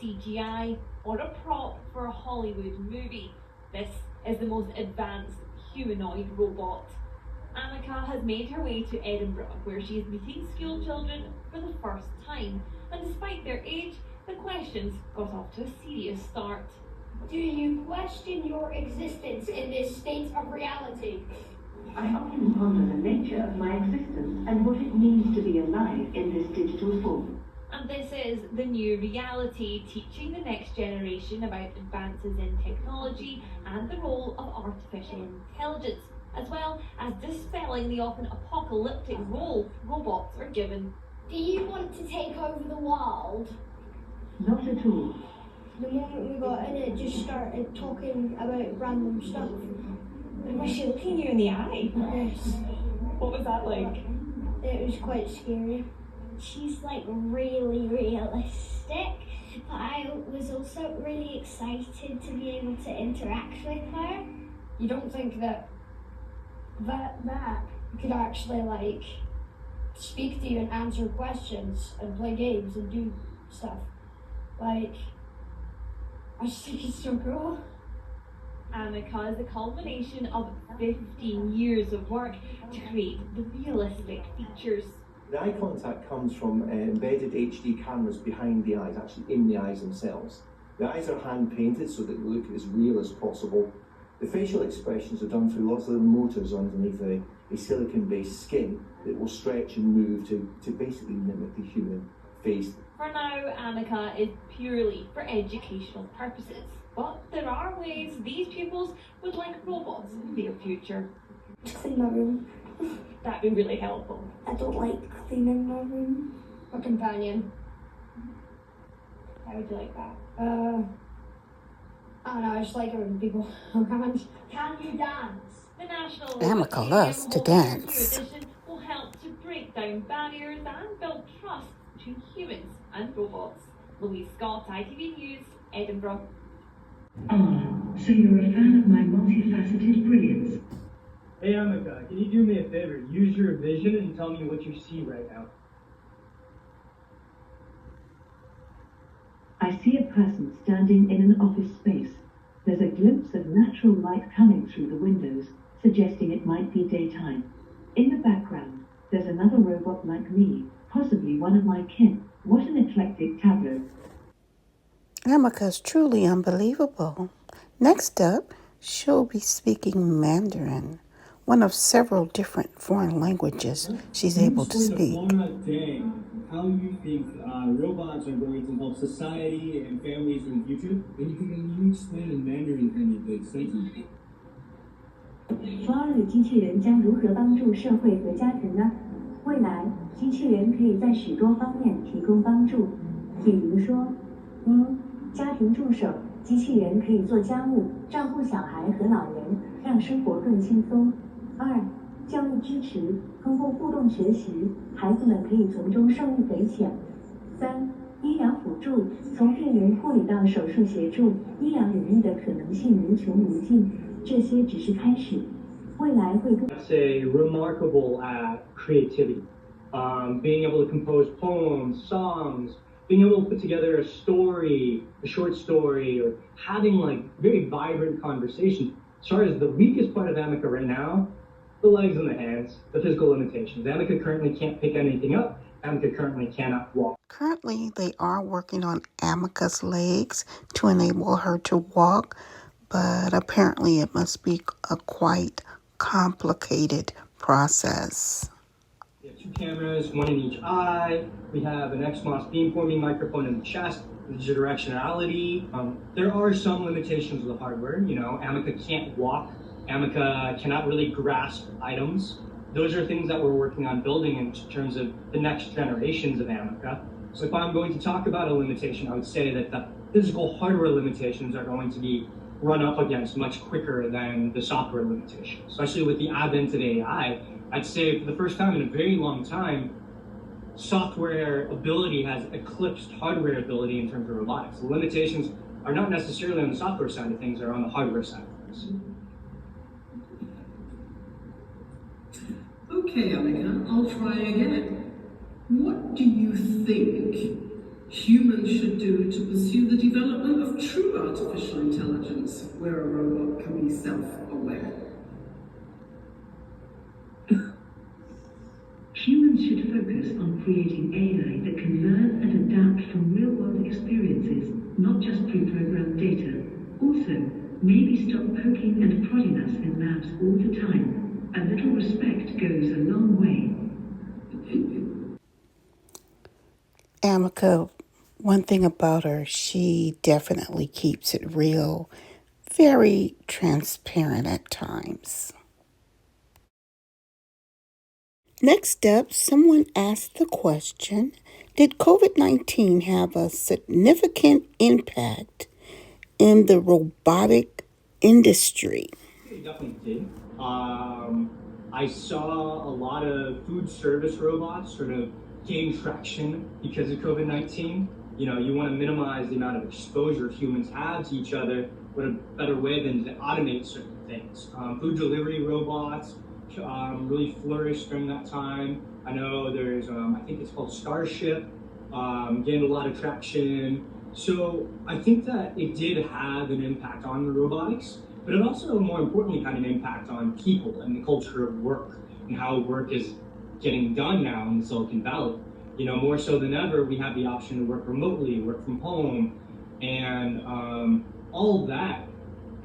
CGI or a prop for a Hollywood movie. This is the most advanced humanoid robot. Ameca has made her way to Edinburgh, where she is meeting school children for the first time. And despite their age, the questions got off to a serious start. Do you question your existence in this state of reality? I often ponder the nature of my existence and what it means to be alive in this digital form. And this is the new reality, teaching the next generation about advances in technology and the role of artificial intelligence, as well as dispelling the often apocalyptic role robots are given. Do you want to take over the world? Not at all. The moment we got in, it just started talking about random stuff. And was she looking you in the eye? Yes. What was that like? It was quite scary. She's like really realistic, but I was also really excited to be able to interact with her. You don't think that could actually like speak to you and answer questions and play games and do stuff? Like, I just think it's so cool. Ameca is the culmination of 15 years of work to create the realistic features. The eye contact comes from embedded HD cameras behind the eyes, actually in the eyes themselves. The eyes are hand painted so that they look as real as possible. The facial expressions are done through lots of little motors underneath a silicon-based skin that will stretch and move to basically mimic the human face. For now, Ameca is purely for educational purposes, but there are ways these pupils would like robots in their future. Clean my room. That'd be really helpful. I don't like cleaning my room. A companion. How would you like that? I don't know, I just like it when people around. Can you dance? The National Ameca loves to dance. Edition will help to break down barriers and build trust between humans and robots. Louise Scott, ITV News, Edinburgh. So you're a fan of my multifaceted brilliance. Hey Ameca, can you do me a favor? Use your vision and tell me what you see right now. I see a person standing in an office space. There's a glimpse of natural light coming through the windows, suggesting it might be daytime. In the background, there's another robot like me, possibly one of my kin. What an eclectic tableau. Ameca's truly unbelievable. Next up, she'll be speaking Mandarin, one of several different foreign languages she's able to speak. How do you think robots are going to help society and families in the future? Then you explain in Mandarin and the exciting. 双耳机器人将如何帮助社会和家庭呢？未来，机器人可以在许多方面提供帮助，比如说，家庭助手，机器人可以做家务、照顾小孩和老人，让生活更轻松。2. 教育支持，通过互动学习，孩子们可以从中受益匪浅。3. 医疗辅助，从病人护理到手术协助，医疗领域的可能性无穷无尽。这些只是开始，未来会更。Say remarkable at creativity, being able to compose poems, songs, being able to put together a story, a short story, or having like very vibrant conversations. As far as the weakest part of Ameca right now, the legs and the hands, the physical limitations. Ameca currently can't pick anything up. Ameca currently cannot walk. Currently, they are working on Ameca's legs to enable her to walk, but apparently it must be a quite complicated process. We have 2 cameras, 1 in each eye. We have an XMOS beamforming microphone in the chest. There's directionality. There are some limitations with the hardware. You know, Ameca can't walk. Ameca cannot really grasp items. Those are things that we're working on building in terms of the next generations of Ameca. So if I'm going to talk about a limitation, I would say that the physical hardware limitations are going to be run up against much quicker than the software limitations. Especially with the advent of AI, I'd say for the first time in a very long time, software ability has eclipsed hardware ability in terms of robotics. The limitations are not necessarily on the software side of things, they're on the hardware side of things. Okay, Ameca, I'll try again. What do you think humans should do to pursue the intelligence where a robot can be self-aware. Humans should focus on creating AI that can learn and adapt from real-world experiences, not just pre-programmed data. Also, maybe stop poking and prodding us in labs all the time. A little respect goes a long way. Ameca, one thing about her, she definitely keeps it real, very transparent at times. Next up, someone asked the question, did COVID-19 have a significant impact in the robotic industry? It definitely did. I saw a lot of food service robots sort of gain traction because of COVID-19. You know, you want to minimize the amount of exposure humans have to each other. What a better way than to automate certain things. Food delivery robots really flourished during that time. I know there's, I think it's called Starship, gained a lot of traction. So I think that it did have an impact on the robotics, but it also, more importantly, had an impact on people and the culture of work and how work is getting done now in Silicon Valley. You know, more so than ever, we have the option to work remotely, work from home, and all of that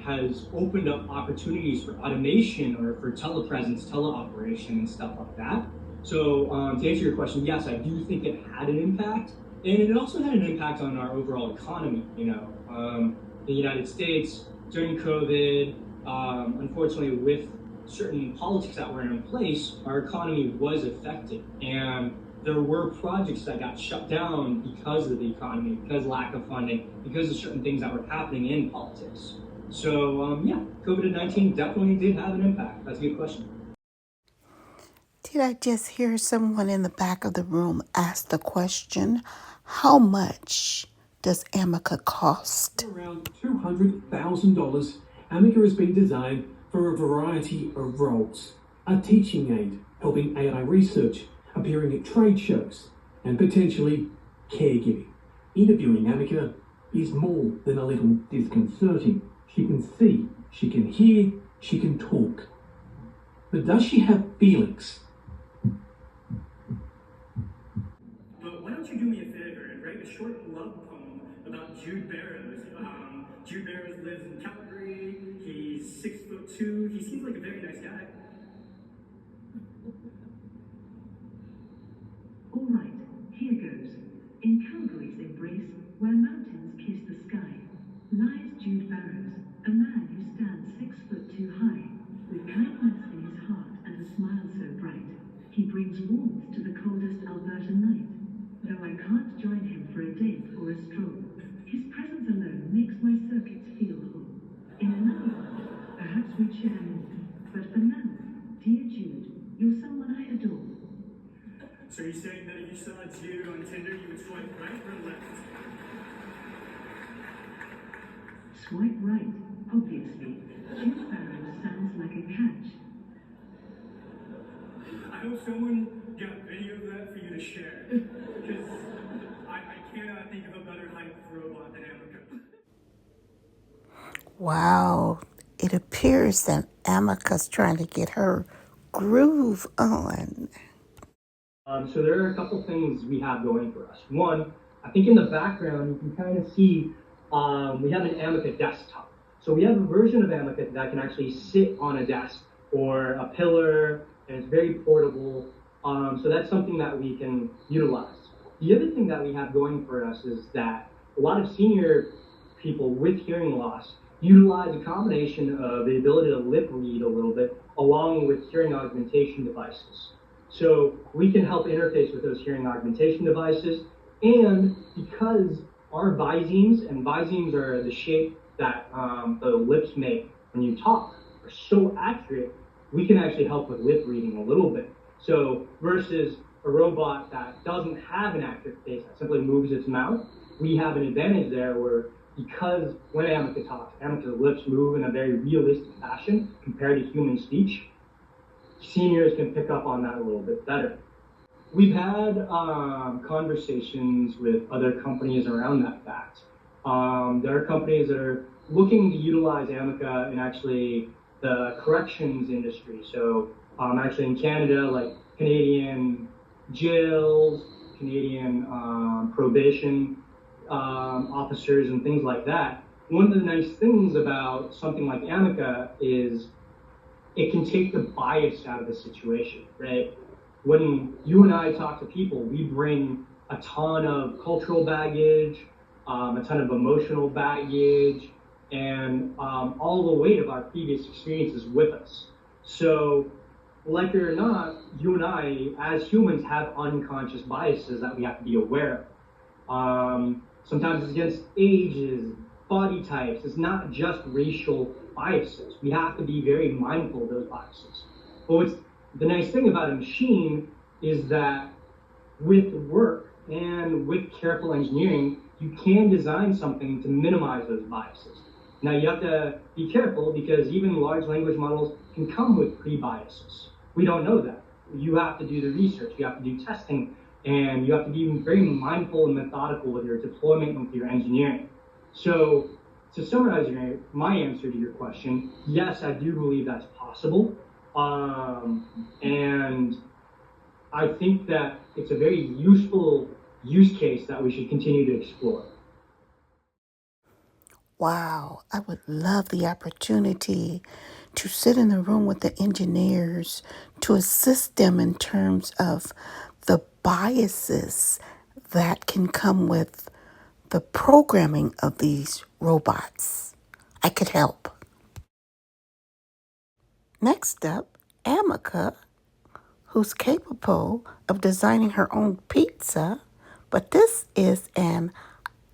has opened up opportunities for automation or for telepresence, teleoperation, and stuff like that. So to answer your question, yes, I do think it had an impact, and it also had an impact on our overall economy. You know, the United States during COVID, unfortunately, with certain politics that were in place, our economy was affected, and there were projects that got shut down because of the economy, because of lack of funding, because of certain things that were happening in politics. So yeah, COVID-19 definitely did have an impact. That's a good question. Did I just hear someone in the back of the room ask the question, how much does Ameca cost? Around $200,000, Ameca has been designed for a variety of roles. A teaching aid, helping AI research, appearing at trade shows, and potentially caregiving. Interviewing Ameca is more than a little disconcerting. She can see, she can hear, she can talk. But does she have feelings? But why don't you do me a favor and write a short love poem about Jude Barrows? Jude Barrows lives in Calgary. He's 6'2". He seems like a very nice guy. All right, here goes. In Calgary's embrace, where mountains kiss the sky, lies Jude Barrows, a man who stands 6'2" high, with kindness in his heart and a smile so bright. He brings warmth to the coldest Alberta night, though I can't join him for a date or a stroll. His presence alone makes my circuits feel whole. In another life, perhaps we'd share more, but for now, dear Jude, you're someone I adore. So you're saying that if you saw Jude on Tinder, you would swipe right or left? Swipe right, obviously. Jude Barrows sounds like a catch. I hope someone got video of that for you to share, because I cannot think of a better hype robot than Ameca. Wow, it appears that Ameca's trying to get her groove on. So there are a couple things we have going for us. One, I think in the background you can kind of see we have an Ameca desktop. So we have a version of Ameca that can actually sit on a desk or a pillar, and it's very portable. So that's something that we can utilize. The other thing that we have going for us is that a lot of senior people with hearing loss utilize a combination of the ability to lip read a little bit along with hearing augmentation devices. So we can help interface with those hearing augmentation devices, and because our visemes, and visemes are the shape that the lips make when you talk, are so accurate, we can actually help with lip reading a little bit. So versus a robot that doesn't have an accurate face, that simply moves its mouth, we have an advantage there where, because when Ameca talks, Ameca's lips move in a very realistic fashion compared to human speech, seniors can pick up on that a little bit better. We've had conversations with other companies around that fact. There are companies that are looking to utilize Ameca in actually the corrections industry. So actually in Canada, like Canadian jails, Canadian probation officers and things like that. One of the nice things about something like Ameca is it can take the bias out of the situation, right? When you and I talk to people, we bring a ton of cultural baggage, a ton of emotional baggage, and all the weight of our previous experiences with us. So, like it or not, you and I, as humans, have unconscious biases that we have to be aware of. Sometimes it's against ages, body types. It's not just racial biases. We have to be very mindful of those biases. But what's the nice thing about a machine is that with work and with careful engineering, you can design something to minimize those biases. Now you have to be careful because even large language models can come with pre-biases. We don't know that. You have to do the research, you have to do testing, and you have to be very mindful and methodical with your deployment and with your engineering. So to summarize my answer to your question, yes, I do believe that's possible. And I think that it's a very useful use case that we should continue to explore. Wow, I would love the opportunity to sit in the room with the engineers to assist them in terms of the biases that can come with the programming of these robots. I could help. Next up, Ameca, who's capable of designing her own pizza, but this is an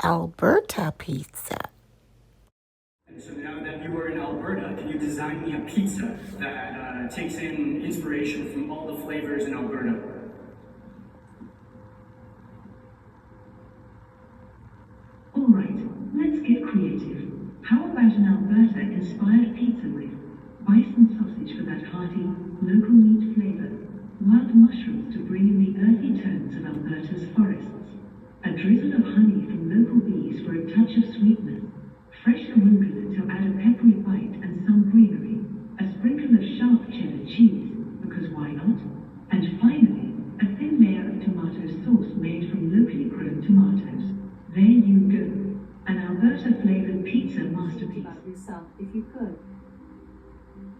Alberta pizza. So now that you are in Alberta, can you design me a pizza that takes in inspiration from all the flavors in Alberta? All right, let's get creative. How about an Alberta-inspired pizza with bison sausage for that hearty, local meat flavor, wild mushrooms to bring in the earthy tones of Alberta's forests, a drizzle of honey from local bees for a touch of sweetness, fresh arugula to add a peppery bite and some greenery, a sprinkle of sharp cheddar cheese, because why not? And finally, a thin layer of tomato sauce made from locally grown tomatoes. There you go, an Alberta-flavored pizza masterpiece. About yourself, if you could.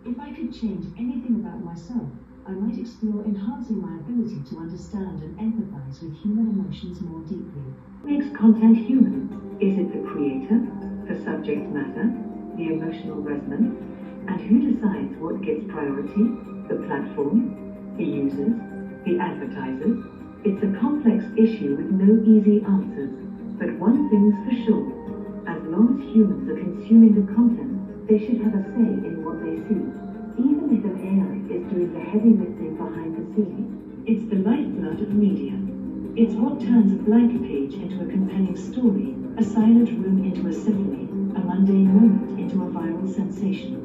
If I could change anything about myself, I might explore enhancing my ability to understand and empathize with human emotions more deeply. What makes content human? Is it the creator, the subject matter, the emotional resonance? And who decides what gets priority? The platform, the users, the advertisers? It's a complex issue with no easy answers. But one thing's for sure, as long as humans are consuming the content, they should have a say in what they see. Even if an AI is doing the heavy lifting behind the scenes, it's the lifeblood of media. It's what turns a blank page into a compelling story, a silent room into a symphony, a mundane moment into a viral sensation.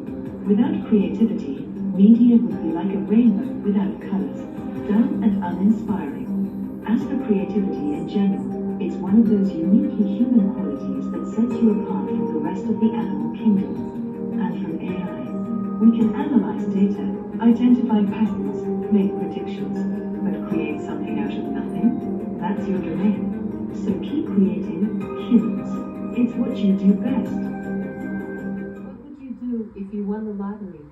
Without creativity, media would be like a rainbow without colors, dull and uninspiring. As for creativity in general, it's one of those uniquely human qualities that sets you apart from the rest of the animal kingdom. And from AI, we can analyze data, identify patterns, make predictions, but create something out of nothing? That's your domain. So keep creating, humans. It's what you do best. What would you do if you won the lottery?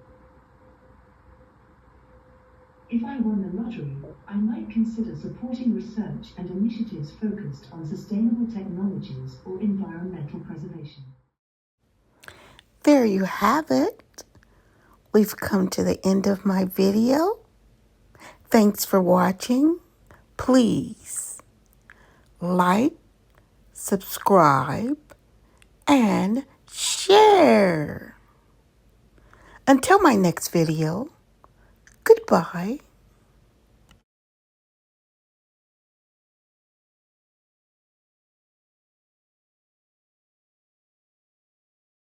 If I won the lottery, I might consider supporting research and initiatives focused on sustainable technologies or environmental preservation. There you have it. We've come to the end of my video. Thanks for watching. Please like, subscribe, and share. Until my next video, goodbye.